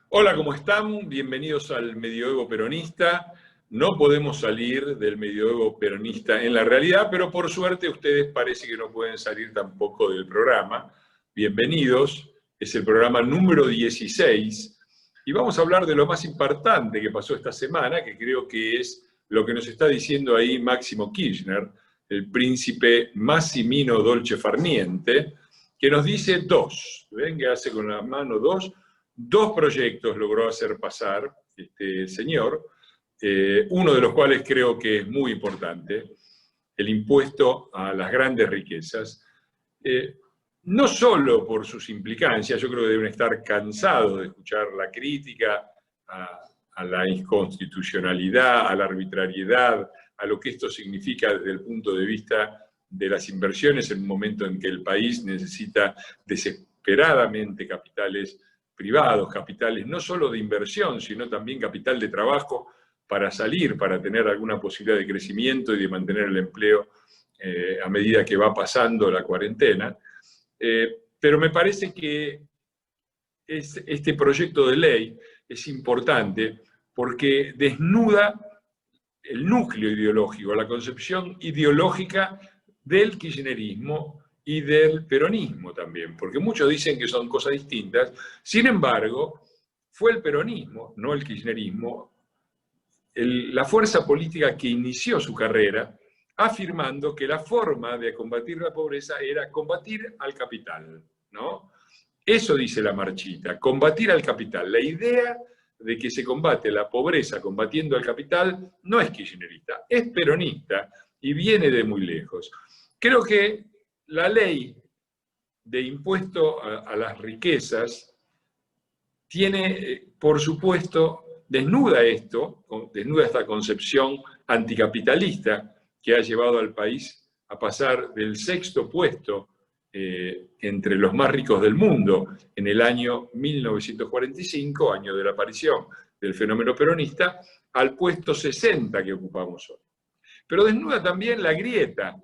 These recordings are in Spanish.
Hola, ¿cómo están? Bienvenidos al Medioevo Peronista. No podemos salir del Medioevo Peronista en la realidad, pero por suerte ustedes parece que no pueden salir tampoco del programa. Bienvenidos, es el programa número 16 y vamos a hablar de lo más importante que pasó esta semana, que creo que es lo que nos está diciendo ahí Máximo Kirchner, el príncipe Massimino Dolce Farniente, que nos dice dos, ven que hace con la mano dos proyectos logró hacer pasar este señor, uno de los cuales creo que es muy importante, el impuesto a las grandes riquezas, no solo por sus implicancias, yo creo que deben estar cansados de escuchar la crítica a la inconstitucionalidad, a la arbitrariedad, a lo que esto significa desde el punto de vista de las inversiones en un momento en que el país necesita desesperadamente capitales privados, capitales no solo de inversión, sino también capital de trabajo para salir, para tener alguna posibilidad de crecimiento y de mantener el empleo a medida que va pasando la cuarentena. Pero me parece que este proyecto de ley es importante porque desnuda el núcleo ideológico, la concepción ideológica del kirchnerismo y del peronismo también, porque muchos dicen que son cosas distintas. Sin embargo, fue el peronismo, no el kirchnerismo, la fuerza política que inició su carrera afirmando que la forma de combatir la pobreza era combatir al capital, ¿no? Eso dice la marchita, combatir al capital. La idea de que se combate la pobreza combatiendo al capital no es kirchnerista, es peronista y viene de muy lejos. Creo que la ley de impuesto a las riquezas tiene, por supuesto, desnuda esta concepción anticapitalista que ha llevado al país a pasar del sexto puesto entre los más ricos del mundo en el año 1945, año de la aparición del fenómeno peronista, al puesto 60 que ocupamos hoy. Pero desnuda también la grieta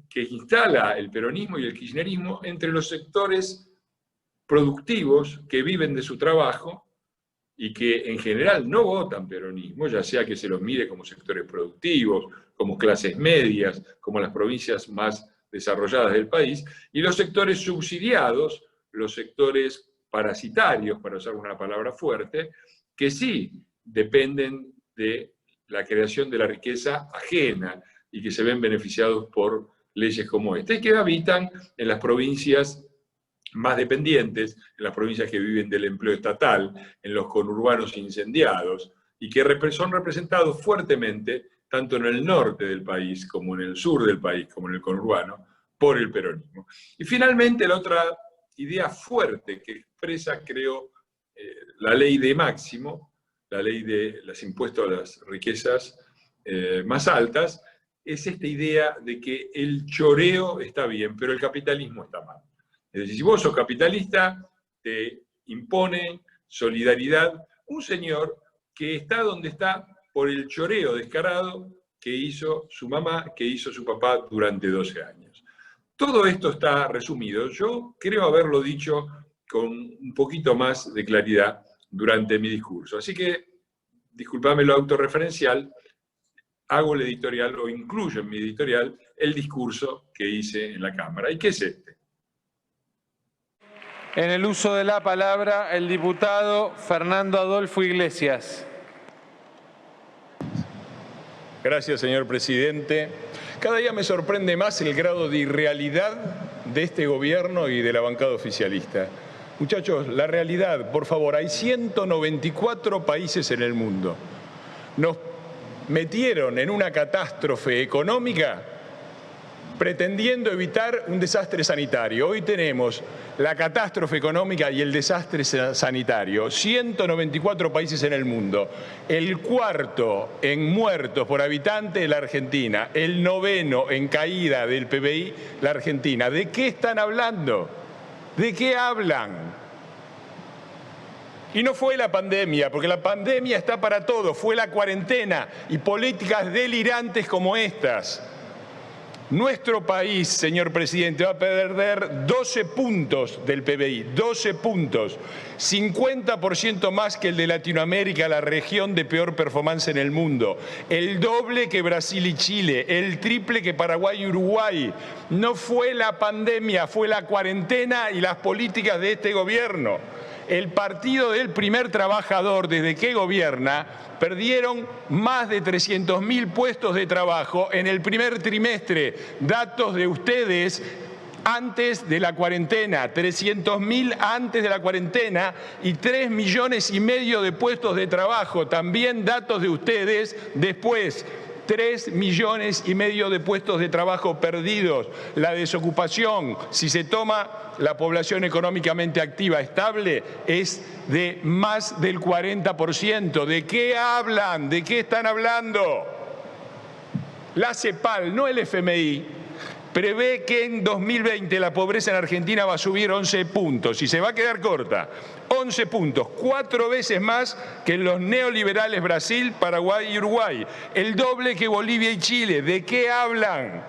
que instala el peronismo y el kirchnerismo entre los sectores productivos que viven de su trabajo y que en general no votan peronismo, ya sea que se los mire como sectores productivos, como clases medias, como las provincias más desarrolladas del país, y los sectores subsidiados, los sectores parasitarios, para usar una palabra fuerte, que sí dependen de la creación de la riqueza ajena y que se ven beneficiados por leyes como esta, y que habitan en las provincias más dependientes, en las provincias que viven del empleo estatal, en los conurbanos incendiados, y que son representados fuertemente, tanto en el norte del país, como en el sur del país, como en el conurbano, por el peronismo. Y finalmente, la otra idea fuerte que expresa, creo, la ley de Máximo, la ley de los impuestos a las riquezas más altas, es esta idea de que el choreo está bien, pero el capitalismo está mal. Es decir, si vos sos capitalista, te impone solidaridad un señor que está donde está por el choreo descarado que hizo su mamá, que hizo su papá durante 12 años. Todo esto está resumido. Yo creo haberlo dicho con un poquito más de claridad durante mi discurso. Así que, disculpame lo autorreferencial, hago el editorial o incluyo en mi editorial el discurso que hice en la Cámara. ¿Y qué es este? En el uso de la palabra, el diputado Fernando Adolfo Iglesias. Gracias, señor presidente. Cada día me sorprende más el grado de irrealidad de este gobierno y de la bancada oficialista. Muchachos, la realidad, por favor, hay 194 países en el mundo. Nos metieron en una catástrofe económica pretendiendo evitar un desastre sanitario. Hoy tenemos la catástrofe económica y el desastre sanitario. 194 países en el mundo. El cuarto en muertos por habitante de la Argentina. El noveno en caída del PBI, la Argentina. ¿De qué están hablando? ¿De qué hablan? Y no fue la pandemia, porque la pandemia está para todo. Fue la cuarentena y políticas delirantes como estas. Nuestro país, señor presidente, va a perder 12 puntos del PBI, 12 puntos, 50% más que el de Latinoamérica, la región de peor performance en el mundo, el doble que Brasil y Chile, el triple que Paraguay y Uruguay. No fue la pandemia, fue la cuarentena y las políticas de este gobierno. El Partido del Primer Trabajador, desde que gobierna, perdieron más de 300.000 puestos de trabajo en el primer trimestre. Datos de ustedes antes de la cuarentena, 300.000 antes de la cuarentena y 3,5 millones de puestos de trabajo. También datos de ustedes después. 3,5 millones de puestos de trabajo perdidos. La desocupación, si se toma la población económicamente activa estable, es de más del 40%. ¿De qué hablan? ¿De qué están hablando? La CEPAL, no el FMI, prevé que en 2020 la pobreza en Argentina va a subir 11 puntos y se va a quedar corta. 11 puntos, 4 veces más que en los neoliberales Brasil, Paraguay y Uruguay. El doble que Bolivia y Chile. ¿De qué hablan?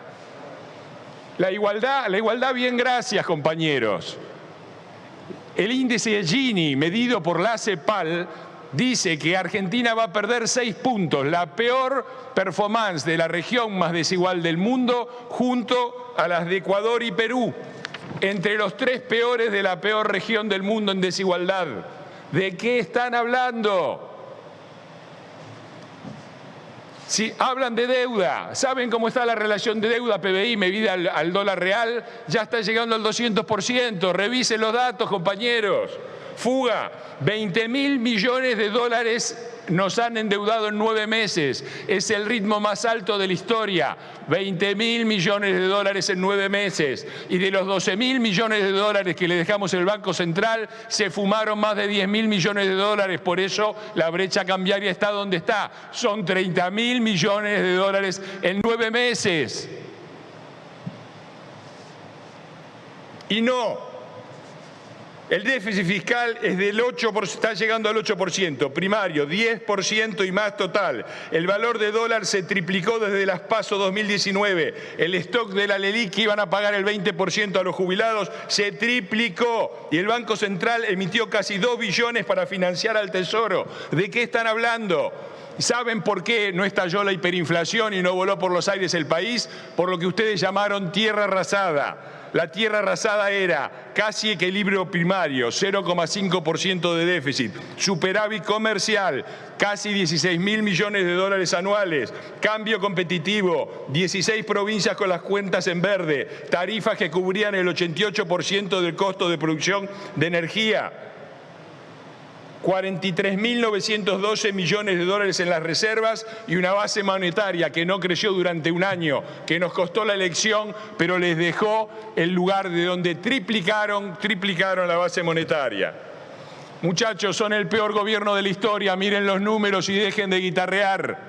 La igualdad bien, gracias, compañeros. El índice de Gini, medido por la CEPAL, dice que Argentina va a perder 6 puntos, la peor performance de la región más desigual del mundo, junto a las de Ecuador y Perú, entre los 3 peores de la peor región del mundo en desigualdad. ¿De qué están hablando? Si hablan de deuda, ¿saben cómo está la relación de deuda PBI medida al dólar real? Ya está llegando al 200%. Revisen los datos, compañeros. Fuga, 20.000 millones de dólares nos han endeudado en 9 meses. Es el ritmo más alto de la historia. 20.000 millones de dólares en 9 meses. Y de los 12.000 millones de dólares que le dejamos el Banco Central, se fumaron más de 10.000 millones de dólares. Por eso la brecha cambiaria está donde está. Son 30.000 millones de dólares en 9 meses. Y no. El déficit fiscal es del 8%, está llegando al 8%, primario, 10% y más total. El valor de dólar se triplicó desde las PASO 2019. El stock de la LELIQ que iban a pagar el 20% a los jubilados se triplicó. Y el Banco Central emitió casi 2 billones para financiar al Tesoro. ¿De qué están hablando? ¿Saben por qué no estalló la hiperinflación y no voló por los aires el país? Por lo que ustedes llamaron tierra arrasada. La tierra arrasada era casi equilibrio primario, 0,5% de déficit, superávit comercial, casi 16.000 millones de dólares anuales, cambio competitivo, 16 provincias con las cuentas en verde, tarifas que cubrían el 88% del costo de producción de energía, 43.912 millones de dólares en las reservas y una base monetaria que no creció durante un año, que nos costó la elección, pero les dejó el lugar de donde triplicaron la base monetaria. Muchachos, son el peor gobierno de la historia, miren los números y dejen de guitarrear.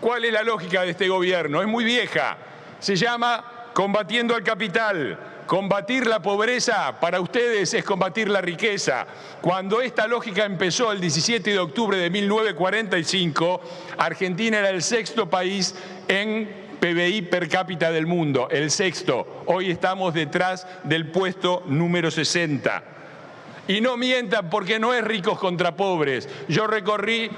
¿Cuál es la lógica de este gobierno? Es muy vieja, se llama combatiendo al capital. Combatir la pobreza para ustedes es combatir la riqueza. Cuando esta lógica empezó el 17 de octubre de 1945, Argentina era el 6º país en PBI per cápita del mundo, el 6º. Hoy estamos detrás del puesto número 60. Y no mientan porque no es ricos contra pobres. Yo recorrí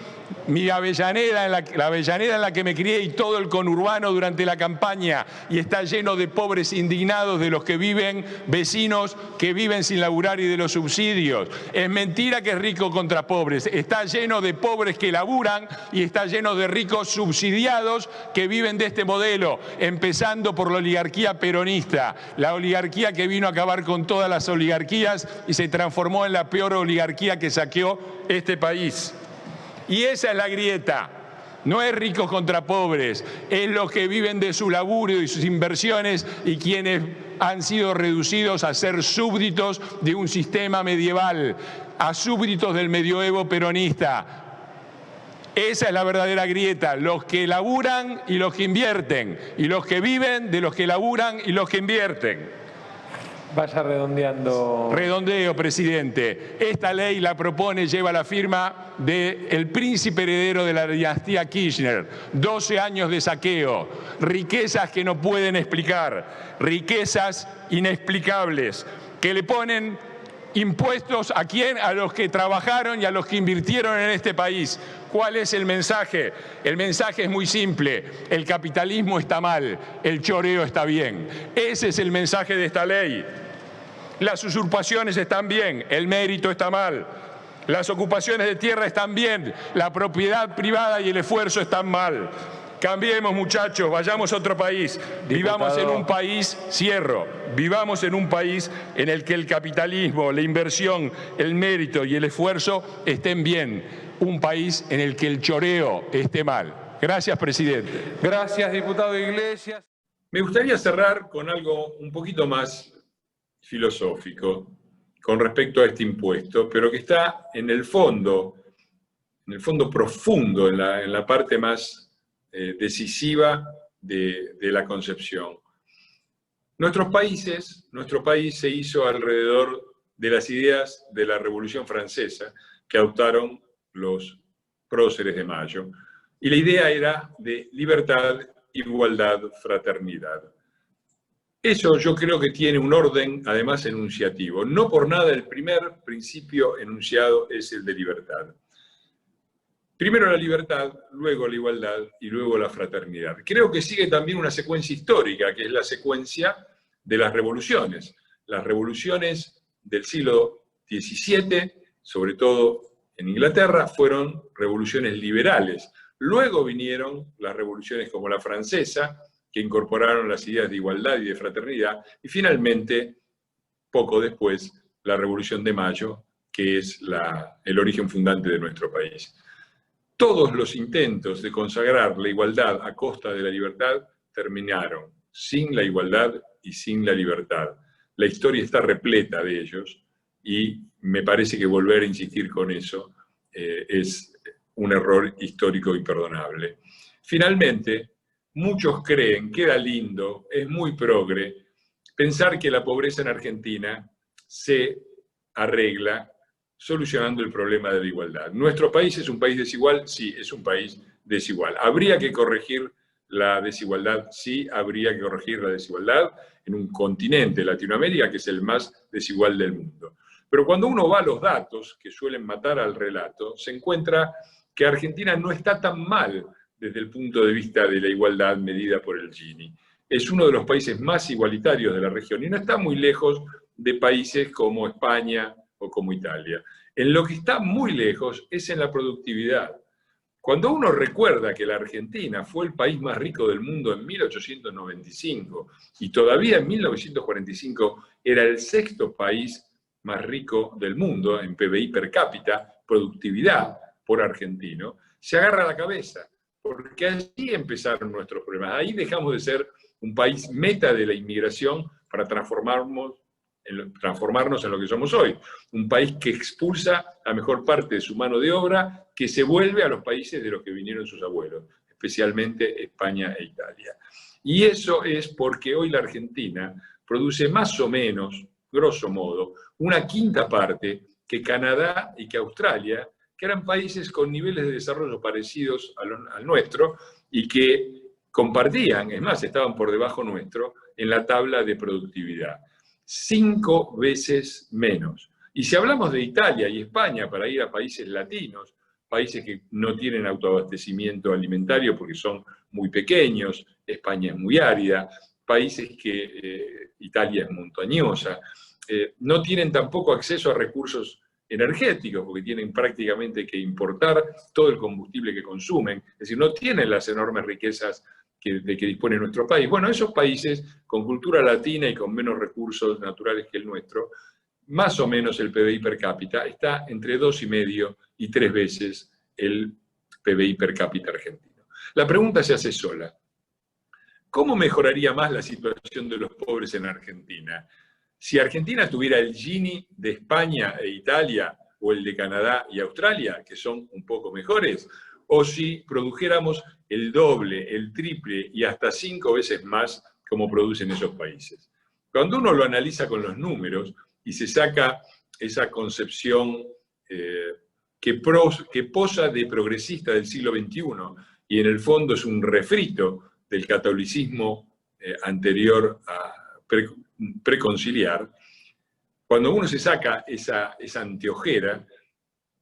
mi Avellaneda, la Avellaneda en la que me crié y todo el conurbano durante la campaña y está lleno de pobres indignados, de los que viven, vecinos que viven sin laburar y de los subsidios. Es mentira que es rico contra pobres. Está lleno de pobres que laburan y está lleno de ricos subsidiados que viven de este modelo, empezando por la oligarquía peronista, la oligarquía que vino a acabar con todas las oligarquías y se transformó en la peor oligarquía que saqueó este país. Y esa es la grieta. No es ricos contra pobres, es los que viven de su laburo y sus inversiones y quienes han sido reducidos a ser súbditos de un sistema medieval, a súbditos del medioevo peronista. Esa es la verdadera grieta, los que laburan y los que invierten, y los que viven de los que laburan y los que invierten. Vaya redondeando. Redondeo, presidente. Esta ley la propone, lleva la firma del príncipe heredero de la dinastía Kirchner. 12 años de saqueo, riquezas que no pueden explicar, riquezas inexplicables, que le ponen impuestos ¿a quién? A los que trabajaron y a los que invirtieron en este país. ¿Cuál es el mensaje? El mensaje es muy simple. El capitalismo está mal, el choreo está bien. Ese es el mensaje de esta ley. Las usurpaciones están bien, el mérito está mal. Las ocupaciones de tierra están bien, la propiedad privada y el esfuerzo están mal. Cambiemos, muchachos, vayamos a otro país. Vivamos en un país, vivamos en un país en el que el capitalismo, la inversión, el mérito y el esfuerzo estén bien. Un país en el que el choreo esté mal. Gracias, presidente. Gracias, diputado Iglesias. Me gustaría cerrar con algo un poquito más filosófico con respecto a este impuesto, pero que está en el fondo profundo, en la parte más decisiva de la concepción. Nuestro país se hizo alrededor de las ideas de la Revolución Francesa que adoptaron los próceres de Mayo. Y la idea era de libertad, igualdad, fraternidad. Eso yo creo que tiene un orden, además, enunciativo. No por nada el primer principio enunciado es el de libertad. Primero la libertad, luego la igualdad y luego la fraternidad. Creo que sigue también una secuencia histórica, que es la secuencia de las revoluciones. Las revoluciones del siglo XVII, sobre todo en Inglaterra, fueron revoluciones liberales. Luego vinieron las revoluciones como la francesa, que incorporaron las ideas de igualdad y de fraternidad, y finalmente, poco después, la Revolución de Mayo, que es el origen fundante de nuestro país. Todos los intentos de consagrar la igualdad a costa de la libertad terminaron sin la igualdad y sin la libertad. La historia está repleta de ellos y me parece que volver a insistir con eso es un error histórico imperdonable. Finalmente, muchos creen, queda lindo, es muy progre, pensar que la pobreza en Argentina se arregla solucionando el problema de la igualdad. ¿Nuestro país es un país desigual? Sí, es un país desigual. ¿Habría que corregir la desigualdad? Sí, habría que corregir la desigualdad en un continente, Latinoamérica, que es el más desigual del mundo. Pero cuando uno va a los datos, que suelen matar al relato, se encuentra que Argentina no está tan mal desde el punto de vista de la igualdad medida por el Gini. Es uno de los países más igualitarios de la región y no está muy lejos de países como España o como Italia. En lo que está muy lejos es en la productividad. Cuando uno recuerda que la Argentina fue el país más rico del mundo en 1895 y todavía en 1945 era el sexto país más rico del mundo en PBI per cápita, productividad por argentino, se agarra la cabeza, porque allí empezaron nuestros problemas. Ahí dejamos de ser un país meta de la inmigración para transformarnos en lo que somos hoy. Un país que expulsa la mejor parte de su mano de obra, que se vuelve a los países de los que vinieron sus abuelos, especialmente España e Italia. Y eso es porque hoy la Argentina produce más o menos, grosso modo, una quinta parte que Canadá y que Australia, que eran países con niveles de desarrollo parecidos al nuestro y que compartían, es más, estaban por debajo nuestro en la tabla de productividad. 5 veces menos. Y si hablamos de Italia y España, para ir a países latinos, países que no tienen autoabastecimiento alimentario porque son muy pequeños, España es muy árida, países que Italia es montañosa, no tienen tampoco acceso a recursos energéticos porque tienen prácticamente que importar todo el combustible que consumen, es decir, no tienen las enormes riquezas de que dispone nuestro país. Bueno, esos países con cultura latina y con menos recursos naturales que el nuestro, más o menos el PBI per cápita está entre 2,5 y 3 veces el PBI per cápita argentino. La pregunta se hace sola. ¿Cómo mejoraría más la situación de los pobres en Argentina? Si Argentina tuviera el Gini de España e Italia o el de Canadá y Australia, que son un poco mejores, o si produjéramos el doble, el triple y hasta 5 veces más como producen esos países. Cuando uno lo analiza con los números y se saca esa concepción que posa de progresista del siglo XXI y en el fondo es un refrito del catolicismo anterior a preconciliar, cuando uno se saca esa anteojera,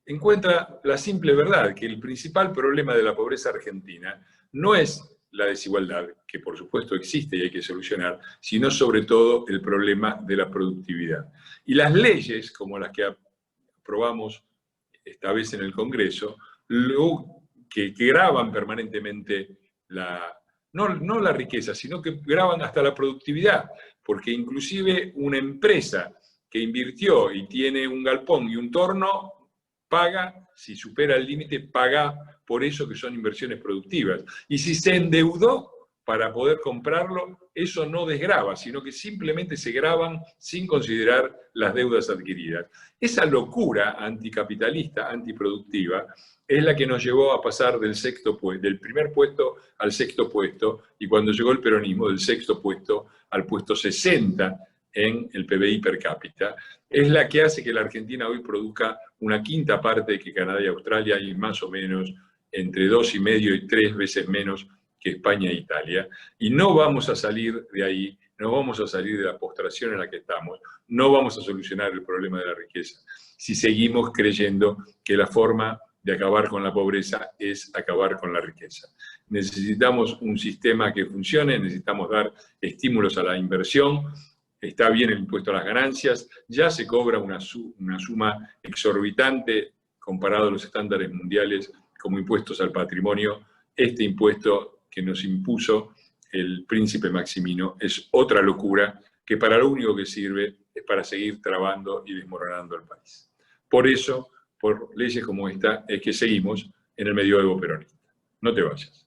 encuentra la simple verdad, que el principal problema de la pobreza argentina no es la desigualdad, que por supuesto existe y hay que solucionar, sino sobre todo el problema de la productividad. Y las leyes, como las que aprobamos esta vez en el Congreso, que graban permanentemente no la riqueza, sino que graban hasta la productividad, porque inclusive una empresa que invirtió y tiene un galpón y un torno, paga, si supera el límite, paga por eso que son inversiones productivas. Y si se endeudó para poder comprarlo, eso no desgrava, sino que simplemente se gravan sin considerar las deudas adquiridas. Esa locura anticapitalista, antiproductiva, es la que nos llevó a pasar del primer puesto al sexto puesto, y cuando llegó el peronismo, del sexto puesto al puesto 60 en el PBI per cápita, es la que hace que la Argentina hoy produzca una quinta parte que Canadá y Australia, y más o menos entre 2,5 y 3 veces menos que España e Italia. Y no vamos a salir de ahí, no vamos a salir de la postración en la que estamos, no vamos a solucionar el problema de la riqueza si seguimos creyendo que la forma de acabar con la pobreza es acabar con la riqueza. Necesitamos un sistema que funcione, necesitamos dar estímulos a la inversión. Está bien el impuesto a las ganancias, ya se cobra una suma exorbitante comparado a los estándares mundiales como impuestos al patrimonio. Este impuesto que nos impuso el príncipe Maximino es otra locura que para lo único que sirve es para seguir trabando y desmoronando el país. Por eso, por leyes como esta, es que seguimos en el medioevo peronista. No te vayas.